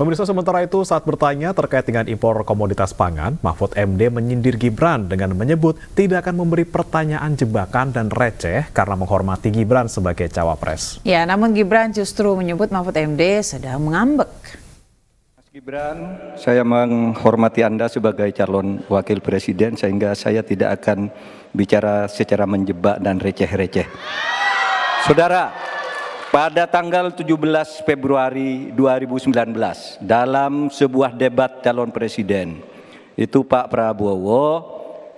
Pemirsa, sementara itu saat bertanya terkait dengan impor komoditas pangan, Mahfud MD menyindir Gibran dengan menyebut tidak akan memberi pertanyaan jebakan dan receh karena menghormati Gibran sebagai cawapres. Ya, namun Gibran justru menyebut Mahfud MD sedang mengambek. Mas Gibran, saya menghormati Anda sebagai calon wakil presiden sehingga saya tidak akan bicara secara menjebak dan receh-receh. Saudara, pada tanggal 17 Februari 2019 dalam sebuah debat calon presiden itu Pak Prabowo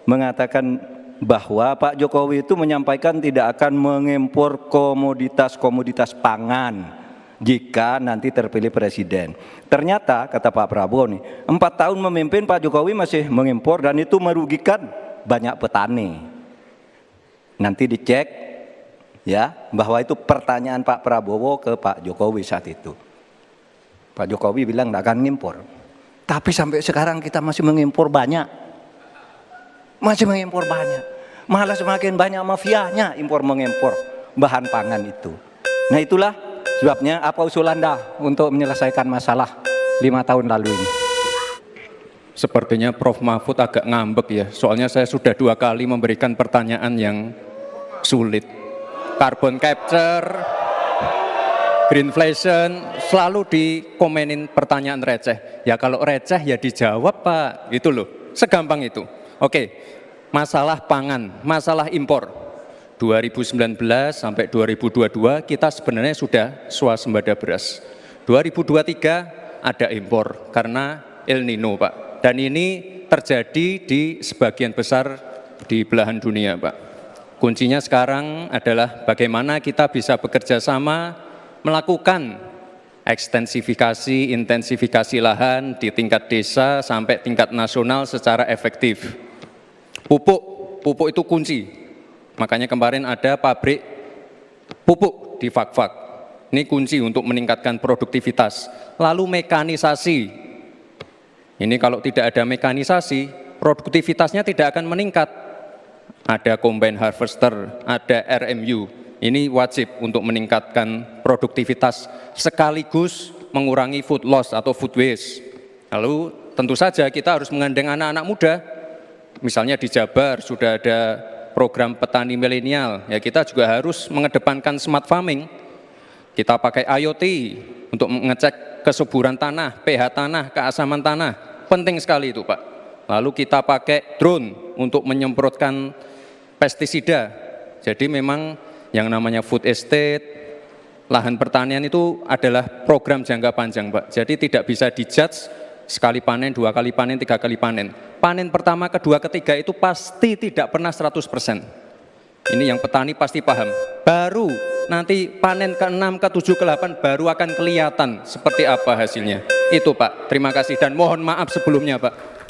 mengatakan bahwa Pak Jokowi itu menyampaikan tidak akan mengimpor komoditas-komoditas pangan jika nanti terpilih presiden. Ternyata kata Pak Prabowo nih, 4 tahun memimpin Pak Jokowi masih mengimpor dan itu merugikan banyak petani. Nanti dicek ya, bahwa itu pertanyaan Pak Prabowo ke Pak Jokowi saat itu. Pak Jokowi bilang tidak akan ngimpor. Tapi sampai sekarang kita masih mengimpor banyak. Masih mengimpor banyak. Malah semakin banyak mafianya impor-mengimpor bahan pangan itu. Nah itulah sebabnya apa usul Anda untuk menyelesaikan masalah 5 tahun lalu ini? Sepertinya Prof. Mahfud agak ngambek ya. Soalnya saya sudah 2 kali memberikan pertanyaan yang sulit. Carbon capture, greenflation, selalu dikomenin pertanyaan receh. Ya kalau receh ya dijawab Pak, gitu loh, segampang itu. Oke, masalah pangan, masalah impor. 2019 sampai 2022 kita sebenarnya sudah swasembada beras. 2023 ada impor karena El Nino Pak. Dan ini terjadi di sebagian besar di belahan dunia Pak. Kuncinya sekarang adalah bagaimana kita bisa bekerja sama melakukan ekstensifikasi, intensifikasi lahan di tingkat desa sampai tingkat nasional secara efektif. Pupuk itu kunci. Makanya kemarin ada pabrik pupuk di Fak-Fak. Ini kunci untuk meningkatkan produktivitas. Lalu mekanisasi. Ini kalau tidak ada mekanisasi, produktivitasnya tidak akan meningkat. Ada combine harvester, ada RMU. Ini wajib untuk meningkatkan produktivitas sekaligus mengurangi food loss atau food waste. Lalu tentu saja kita harus menggandeng anak-anak muda. Misalnya di Jabar sudah ada program petani milenial. Ya kita juga harus mengedepankan smart farming. Kita pakai IoT untuk mengecek kesuburan tanah, pH tanah, keasaman tanah. Penting sekali itu Pak. Lalu kita pakai drone untuk menyemprotkan pestisida. Jadi memang yang namanya food estate, lahan pertanian itu adalah program jangka panjang Pak. Jadi tidak bisa dijudge sekali panen, 2 kali panen, 3 kali panen. Panen pertama, kedua, ketiga itu pasti tidak pernah 100%. Ini yang petani pasti paham. Baru nanti panen ke-6, ke-7, ke-8 baru akan kelihatan seperti apa hasilnya. Itu Pak, terima kasih dan mohon maaf sebelumnya Pak.